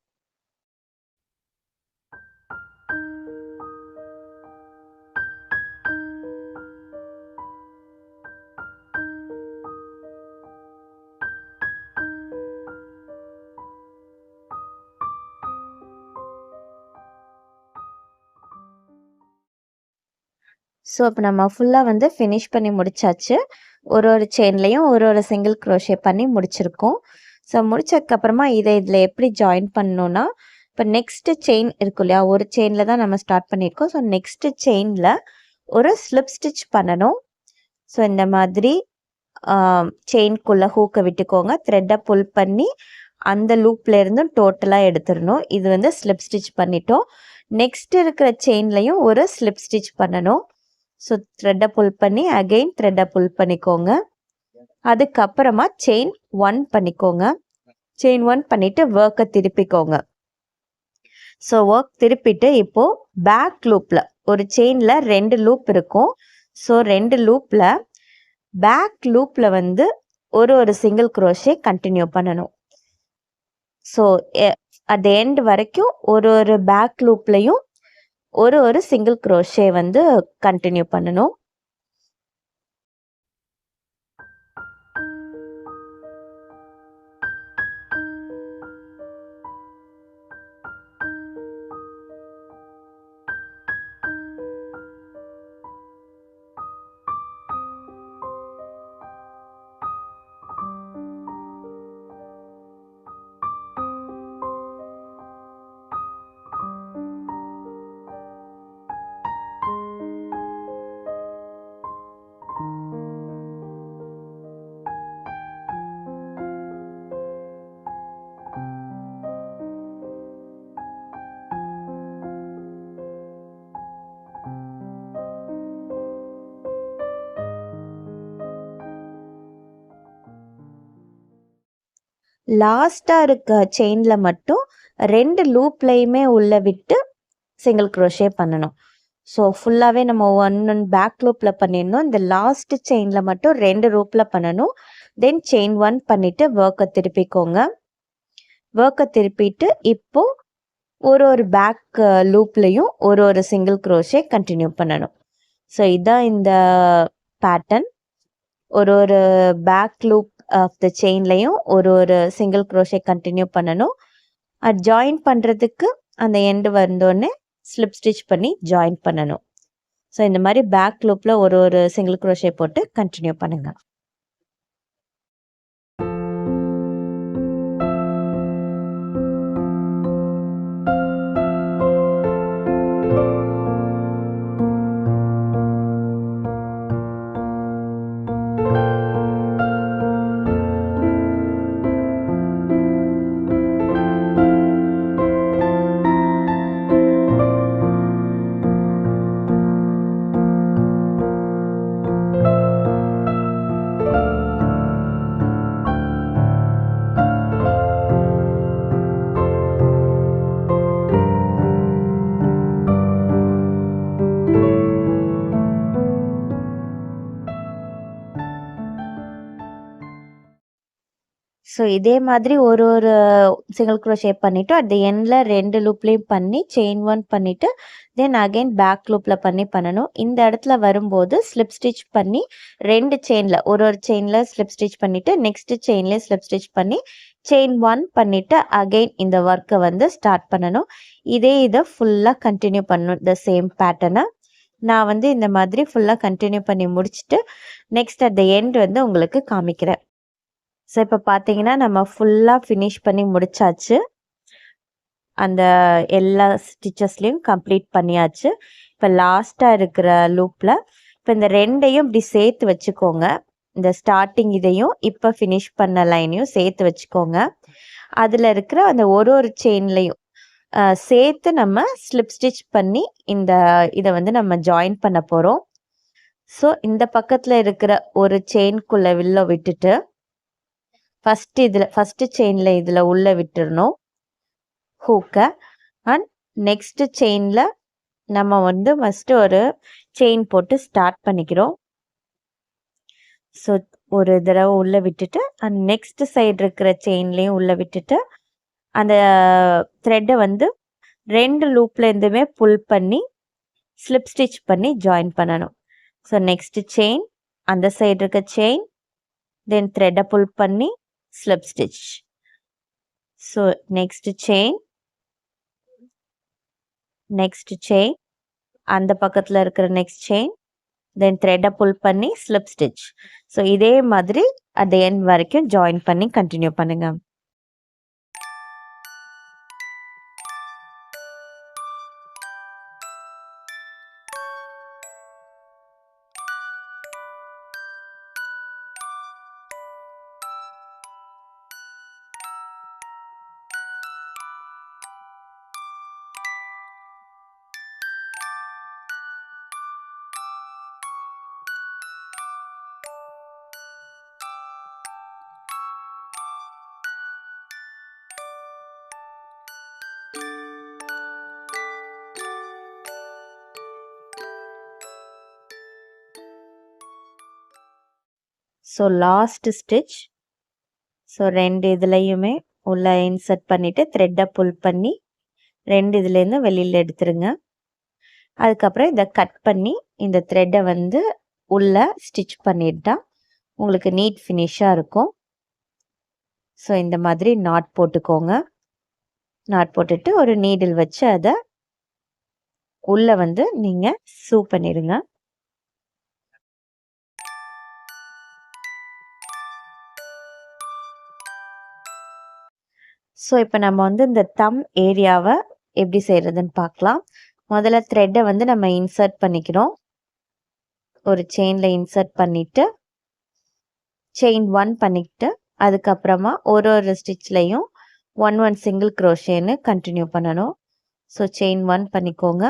ஸோ இப்போ நம்ம ஃபுல்லாக வந்து ஃபினிஷ் பண்ணி முடிச்சாச்சு. ஒரு செயின்லேயும் ஒரு சிங்கிள் க்ரோஷே பண்ணி முடிச்சிருக்கோம். ஸோ முடிச்சதுக்கப்புறமா இதில் எப்படி ஜாயின் பண்ணணுன்னா, இப்போ நெக்ஸ்ட்டு செயின் இருக்கும் இல்லையா, ஒரு செயினில் தான் நம்ம ஸ்டார்ட் பண்ணியிருக்கோம். ஸோ நெக்ஸ்ட்டு செயினில் ஒரு ஸ்லிப் ஸ்டிச் பண்ணணும். ஸோ இந்த மாதிரி செயின்குள்ளே ஹூக்கை விட்டுக்கோங்க. த்ரெட்டை புல் பண்ணி அந்த லூப்லேருந்து டோட்டலாக எடுத்துடணும். இது வந்து ஸ்லிப் ஸ்டிச் பண்ணிட்டோம். நெக்ஸ்ட் இருக்கிற செயின்லையும் ஒரு ஸ்லிப் ஸ்டிச் பண்ணணும். ஸோ த்ரெட்டை புல் பண்ணி அகெயின் த்ரெட்டை புல் பண்ணிக்கோங்க. அதுக்கப்புறமா செயின் 1 பண்ணிக்கோங்க. செயின் 1 பண்ணிவிட்டு ஒர்க்கை திருப்பிக்கோங்க. ஸோ ஒர்க் திருப்பிட்டு இப்போது பேக் லூப்பில் ஒரு செயினில் 2 லூப் இருக்கும். ஸோ 2 லூப்பில் பேக் லூப்பில் வந்து ஒரு சிங்கிள் க்ரோஷே கண்டினியூ பண்ணணும். ஸோ அட் எண்ட் வரைக்கும் ஒரு பேக் லூப்லையும் ஒரு சிங்கிள் crochet வந்து கண்டினியூ பண்ணணும். லாஸ்டா இருக்க செயின்ல மட்டும் 2 லூப்லயுமே உள்ள விட்டு சிங்கிள் crochet பண்ணணும். ஸோ ஃபுல்லாவே நம்ம 1 பேக் லூப்ல பண்ணிடணும். இந்த லாஸ்ட் செயின்ல மட்டும் 2 லூப்ல பண்ணணும். தென் செயின் 1 பண்ணிட்டு ஒர்க்கை திருப்பிக்கோங்க. ஒர்க்கை திருப்பிட்டு இப்போ ஒரு பேக் லூப்லையும் ஒரு சிங்கிள் crochet கண்டினியூ பண்ணணும். ஸோ இதான் இந்த பேட்டர்ன். ஒரு பேக் லூப் ஆஃப் த செயின்லையும் ஒரு சிங்கிள் crochet கண்டினியூ பண்ணணும். அது ஜாயின் பண்ணுறதுக்கு அந்த எண்டு வந்தோடனே ஸ்லிப் ஸ்டிச் பண்ணி ஜாயின் பண்ணணும். ஸோ இந்த மாதிரி பேக் லூப்பில் ஒரு சிங்கிள் crochet போட்டு கண்டினியூ பண்ணுங்க. ஸோ இதே மாதிரி ஒரு சிங்கிள் crochet பண்ணிவிட்டு அட் த எண்டில் 2 லூப்லேயும் பண்ணி செயின் 1 பண்ணிவிட்டு தென் அகெயின் பேக் லூப்பில் பண்ணணும். இந்த இடத்துல வரும்போது ஸ்லிப் ஸ்டிச் பண்ணி 2 செயினில் ஒரு செயினில் ஸ்லிப் ஸ்டிச் பண்ணிவிட்டு நெக்ஸ்ட் செயின்லேயே ஸ்லிப் ஸ்டிச் பண்ணி செயின் 1 பண்ணிவிட்டு அகெயின் இந்த ஒர்க்கை வந்து ஸ்டார்ட் பண்ணணும். இதை ஃபுல்லாக கண்டினியூ பண்ணணும் த சேம் பேட்டர்னை. நான் வந்து இந்த மாதிரி ஃபுல்லாக கண்டினியூ பண்ணி முடிச்சுட்டு நெக்ஸ்ட் அட் த எண்ட் வந்து உங்களுக்கு காமிக்கிறேன். ஸோ இப்போ பார்த்தீங்கன்னா நம்ம ஃபுல்லாக ஃபினிஷ் பண்ணி முடிச்சாச்சு. அந்த எல்லா ஸ்டிச்சஸ்லேயும் கம்ப்ளீட் பண்ணியாச்சு. இப்போ லாஸ்ட்டாக இருக்கிற லூப்பில் இப்போ இந்த 2ஐயும் இப்படி சேர்த்து வச்சுக்கோங்க. இந்த ஸ்டார்டிங் இதையும் இப்போ ஃபினிஷ் பண்ண லைனையும் சேர்த்து வச்சுக்கோங்க. அதில் இருக்கிற அந்த ஒரு செயின்லையும் சேர்த்து நம்ம ஸ்லிப் ஸ்டிச் பண்ணி இதை வந்து நம்ம ஜாயின் பண்ண போகிறோம். ஸோ இந்த பக்கத்தில் இருக்கிற ஒரு செயின்குள்ளே வில்ல விட்டுட்டு ஃபஸ்ட்டு செயினில் இதில் உள்ளே விட்டுறணும் ஹூக்கை. அண்ட் நெக்ஸ்ட்டு செயினில் நம்ம வந்து ஃபஸ்ட்டு ஒரு செயின் போட்டு ஸ்டார்ட் பண்ணிக்கிறோம். ஸோ ஒரு தடவை உள்ளே விட்டுட்டு அண்ட் நெக்ஸ்ட் சைடு இருக்கிற செயின்லேயும் உள்ளே விட்டுட்டு அந்த த்ரெட்டை வந்து 2 லூப்லேருந்துமே புல் பண்ணி ஸ்லிப் ஸ்டிச் பண்ணி ஜாயின் பண்ணணும். ஸோ நெக்ஸ்ட்டு செயின், அந்த சைடு இருக்க செயின், தென் த்ரெட்டை புல் பண்ணி slip stitch. So next chain, அந்த பக்கத்தில் இருக்கிற next chain, then thread pull பண்ணி slip stitch. So இதே மாதிரி at the end வரைக்கும் join பண்ணி continue பண்ணுங்க. So last stitch. ஸோ 2 இதுலையுமே உள்ள இன்சர்ட் பண்ணிவிட்டு த்ரெட்டை புல் பண்ணி 2 இதுலேருந்து வெளியில் எடுத்துருங்க. அதுக்கப்புறம் இதை கட் பண்ணி இந்த த்ரெட்டை வந்து உள்ளே ஸ்டிச் பண்ணிட்டா உங்களுக்கு நீட் ஃபினிஷாக இருக்கும். ஸோ இந்த மாதிரி நாட் போட்டுக்கோங்க. நாட் போட்டுட்டு ஒரு நீடில் வச்சு அதை உள்ளே வந்து நீங்கள் சூ பண்ணிடுங்க. ஸோ இப்போ நம்ம வந்து இந்த தம் ஏரியாவை எப்படி செய்கிறதுன்னு பார்க்கலாம். முதல்ல த்ரெட்டை வந்து நம்ம இன்சர்ட் பண்ணிக்கிறோம். ஒரு செயினில் இன்சர்ட் பண்ணிவிட்டு செயின் 1 பண்ணிக்கிட்டு அதுக்கப்புறமா ஒரு ஸ்டிச்லையும் 1 சிங்கிள் க்ரோஷேன்னு கண்டினியூ பண்ணணும். ஸோ செயின் 1 பண்ணிக்கோங்க.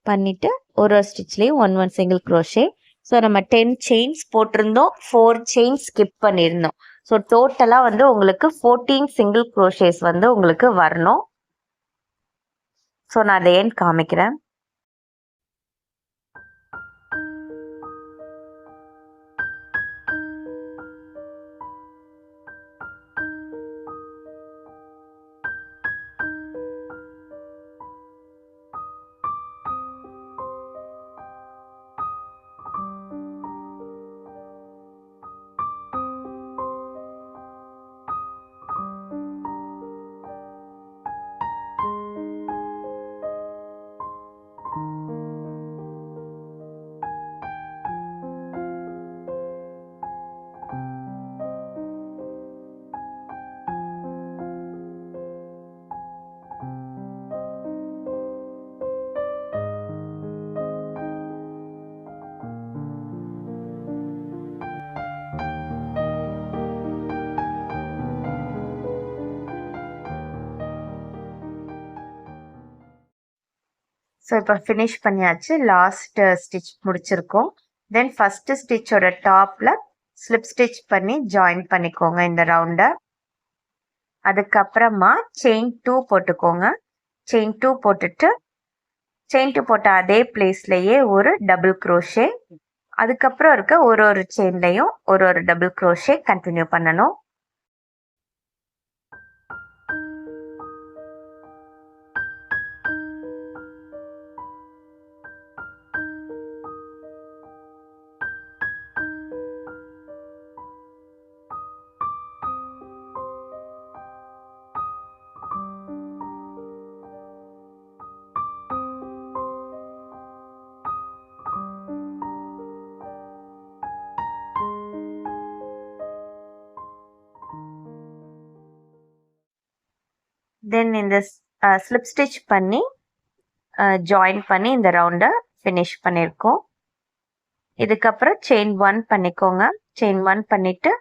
பண்ணிவிட்டு ஒரு ஸ்டிச்லேயும் 1 சிங்கிள் க்ரோஷே. ஸோ நம்ம 10 செயின்ஸ் போட்டிருந்தோம், 4 செயின்ஸ் ஸ்கிப் பண்ணியிருந்தோம். ஸோ டோட்டலாக வந்து உங்களுக்கு 14 சிங்கிள் க்ரோஷேஸ் வந்து உங்களுக்கு வரணும். ஸோ நான் அதை ஏன் காமிக்கிறேன். ஸோ இப்போ ஃபினிஷ் பண்ணியாச்சு. லாஸ்ட் ஸ்டிச் முடிச்சிருக்கோம். தென் ஃபஸ்ட்டு ஸ்டிச்சோட டாப்பில் ஸ்லிப் ஸ்டிச் பண்ணி ஜாயின் பண்ணிக்கோங்க இந்த ரவுண்டை. அதுக்கப்புறமா செயின் 2 போட்டுக்கோங்க. செயின் 2 போட்டுட்டு செயின் 2 போட்ட அதே பிளேஸ்லேயே ஒரு டபுள் க்ரோஷே. அதுக்கப்புறம் இருக்க ஒரு செயின்லையும் ஒரு டபுள் க்ரோஷே கண்டினியூ பண்ணணும். தென் இந்த ஸ்லிப் ஸ்டிச் பண்ணி ஜாயின் பண்ணி இந்த ரவுண்டை ஃபினிஷ் பண்ணியிருக்கோம். இதுக்கப்புறம் செயின் 1 பண்ணிக்கோங்க. செயின் 1 பண்ணிவிட்டு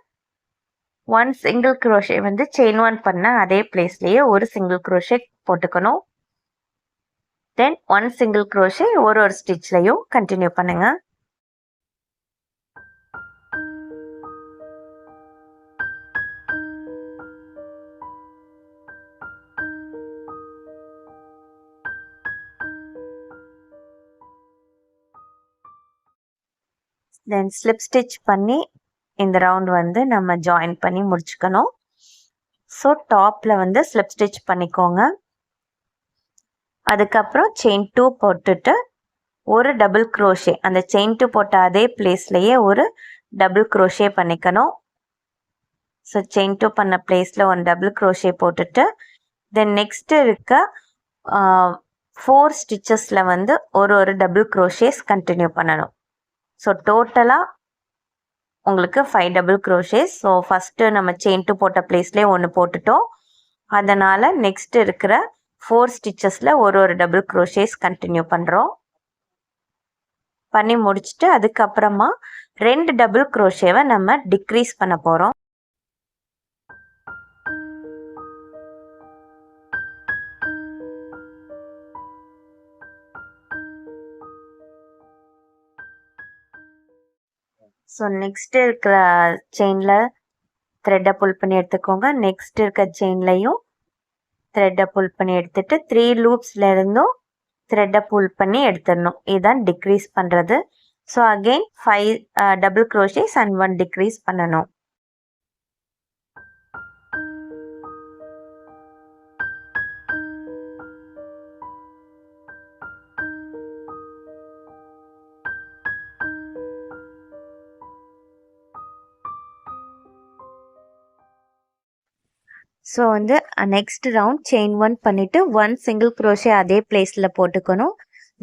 1 சிங்கிள் க்ரோஷே வந்து செயின் 1 பண்ண அதே பிளேஸ்லேயே ஒரு சிங்கிள் க்ரோஷே போட்டுக்கணும். தென் 1 சிங்கிள் க்ரோஷே ஒரு ஸ்டிச்லையும் கண்டினியூ பண்ணுங்கள். தென் ஸ்லிப் ஸ்டிச் பண்ணி இந்த ரவுண்ட் வந்து நம்ம ஜாயின் பண்ணி முடிச்சுக்கணும். ஸோ டாப்பில் வந்து ஸ்லிப் ஸ்டிச் பண்ணிக்கோங்க. அதுக்கப்புறம் செயின் 2 போட்டுட்டு ஒரு டபுள் க்ரோஷே, அந்த செயின் 2 போட்ட அதே பிளேஸ்லேயே ஒரு டபுள் க்ரோஷே பண்ணிக்கணும். ஸோ செயின் 2 பண்ண பிளேஸில் ஒரு டபுள் க்ரோஷே போட்டுட்டு தென் நெக்ஸ்ட்டு இருக்க 4 ஸ்டிச்சஸில் வந்து ஒரு டபுள் க்ரோஷேஸ் கண்டினியூ பண்ணணும். ஸோ டோட்டலாக உங்களுக்கு 5 டபுள் க்ரோஷேஸ். ஸோ ஃபஸ்ட்டு நம்ம செயின் 2 போட்ட பிளேஸ்லேயே ஒன்று போட்டுட்டோம். அதனால் நெக்ஸ்ட் இருக்கிற 4 ஸ்டிச்சஸில் ஒரு டபுள் க்ரோஷேஸ் கண்டினியூ பண்ணுறோம். பண்ணி முடிச்சுட்டு அதுக்கப்புறமா 2 டபுள் க்ரோஷேவை நம்ம டிக்ரீஸ் பண்ண போகிறோம். ஸோ நெக்ஸ்ட்டு இருக்கிற செயினில் த்ரெட்டை புல் பண்ணி எடுத்துக்கோங்க. நெக்ஸ்ட் இருக்க செயின்லையும் த்ரெட்டை புல் பண்ணி எடுத்துட்டு 3 லூப்ஸில் இருந்தும் த்ரெட்டை புல் பண்ணி எடுத்துடணும். இதுதான் டிக்ரீஸ் பண்ணுறது. So again 5 double crochets and 1 decrease பண்ணணும். ஸோ வந்து நெக்ஸ்ட் ரவுண்ட் செயின் 1 பண்ணிவிட்டு 1 சிங்கிள் க்ரோஷே அதே பிளேஸில் போட்டுக்கணும்.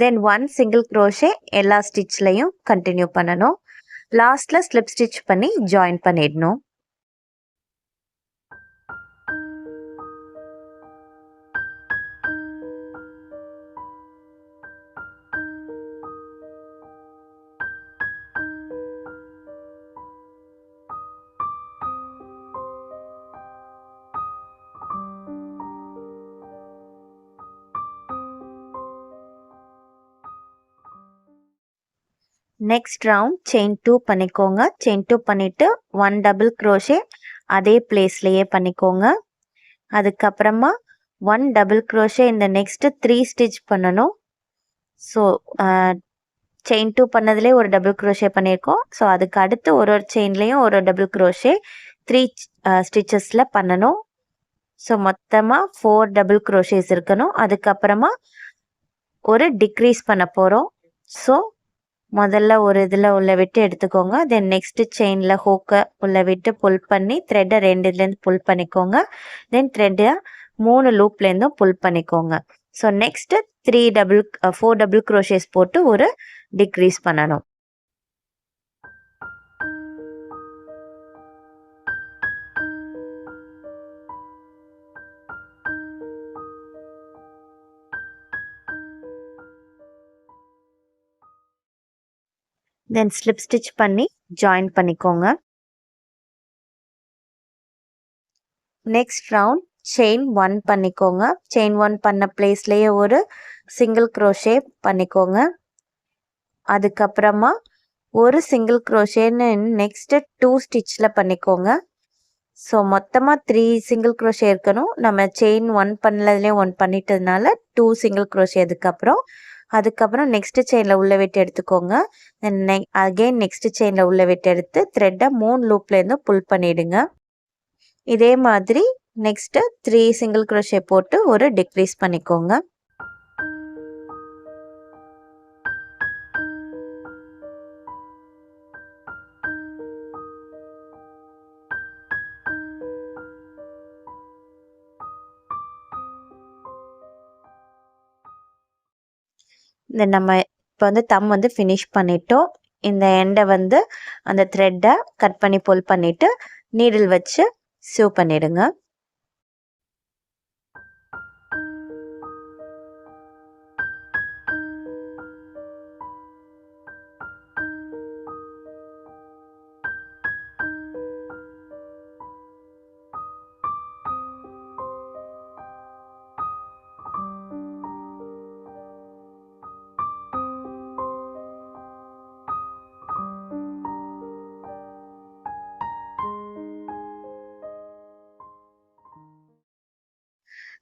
தென் 1 சிங்கிள் க்ரோஷே எல்லா ஸ்டிச்லையும் கண்டினியூ பண்ணணும். லாஸ்ட்டில் ஸ்லிப் ஸ்டிச் பண்ணி ஜாயின் பண்ணிடணும். நெக்ஸ்ட் ரவுண்ட் செயின் 2 பண்ணிக்கோங்க. செயின் 2 பண்ணிவிட்டு 1 டபுள் க்ரோஷே அதே பிளேஸ்லையே பண்ணிக்கோங்க. அதுக்கப்புறமா 1 டபுள் க்ரோஷே இந்த நெக்ஸ்ட்டு 3 ஸ்டிச் பண்ணணும். ஸோ செயின் 2 பண்ணதுலேயே ஒரு டபுள் க்ரோஷே பண்ணியிருக்கோம். ஸோ அதுக்கு அடுத்து ஒரு செயின்லேயும் ஒரு டபுள் க்ரோஷே 3 ஸ்டிச்சஸில் பண்ணணும். ஸோ மொத்தமாக 4 டபுள் க்ரோஷேஸ் இருக்கணும். அதுக்கப்புறமா ஒரு டிக்ரீஸ் பண்ண போகிறோம். ஸோ முதல்ல ஒரு இதில் உள்ள விட்டு எடுத்துக்கோங்க. தென் நெக்ஸ்ட்டு செயினில் ஹூக்கை உள்ள விட்டு புல் பண்ணி த்ரெட்டை 2 இதுலேருந்து புல் பண்ணிக்கோங்க. தென் த்ரெட்டை 3 லூப்லேருந்தும் புல் பண்ணிக்கோங்க. ஸோ நெக்ஸ்ட்டு 4 டபுள் க்ரோஷேஸ் போட்டு ஒரு டிக்ரீஸ் பண்ணணும். தென் ஸ்லிப் ஸ்டிச் பண்ணி ஜாயின் பண்ணிக்கோங்க. நெக்ஸ்ட் ரவுண்ட் செயின் 1 பண்ணிக்கோங்க. செயின் 1 பண்ண பிளேஸ்லேயே ஒரு சிங்கிள் க்ரோஷே பண்ணிக்கோங்க. அதுக்கப்புறமா ஒரு சிங்கிள் க்ரோஷேன்னு நெக்ஸ்ட்டு 2 ஸ்டிச்சில் பண்ணிக்கோங்க. ஸோ மொத்தமாக 3 சிங்கிள் க்ரோஷே இருக்கணும். நம்ம செயின் 1 பண்ணதுலேயே 1 பண்ணிட்டதுனால 2 சிங்கிள் க்ரோஷே அதுக்கப்புறம் நெக்ஸ்ட்டு செயினில் உள்ள விட்டு எடுத்துக்கோங்க. தென் அகெயின் நெக்ஸ்ட்டு செயினில் உள்ள விட்டு எடுத்து த்ரெட்டை 3 லூப்லேருந்து புல் பண்ணிவிடுங்க. இதே மாதிரி நெக்ஸ்ட்டு 3 சிங்கிள் க்ரோஷே போட்டு ஒரு டிக்ரீஸ் பண்ணிக்கோங்க. இந்த நம்ம இப்போ வந்து தம் வந்து ஃபினிஷ் பண்ணிட்டோம். இந்த எண்டை வந்து அந்த த்ரெட்டை கட் பண்ணி புல் பண்ணிவிட்டு நீடில் வச்சு சீவ் பண்ணிடுங்க.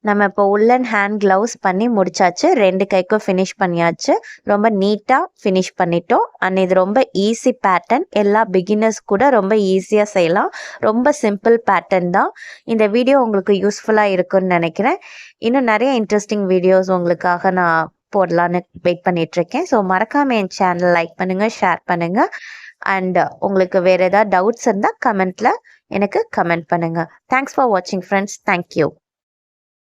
நம்ம இப்போ உள்ளன் ஹேண்ட் க்ளவுஸ் பண்ணி முடிச்சாச்சு. 2 கைக்கும் ஃபினிஷ் பண்ணியாச்சு. ரொம்ப நீட்டாக ஃபினிஷ் பண்ணிட்டோம். அண்ட் இது ரொம்ப ஈஸி பேட்டர்ன். எல்லா பிகினர்ஸ் கூட ரொம்ப ஈஸியாக செய்யலாம். ரொம்ப சிம்பிள் பேட்டர்ன் தான். இந்த வீடியோ உங்களுக்கு யூஸ்ஃபுல்லாக இருக்குன்னு நினைக்கிறேன். இன்னும் நிறைய இன்ட்ரெஸ்டிங் வீடியோஸ் உங்களுக்காக நான் போடலான்னு வெயிட் பண்ணிகிட்ருக்கேன். ஸோ மறக்காமல் என் சேனல் லைக் பண்ணுங்கள், ஷேர் பண்ணுங்கள். அண்ட் உங்களுக்கு வேறு ஏதாவது டவுட்ஸ் இருந்தால் கமெண்ட்டில் எனக்கு கமெண்ட் பண்ணுங்கள். தேங்க்ஸ் ஃபார் வாட்சிங் ஃப்ரெண்ட்ஸ். தேங்க்யூ.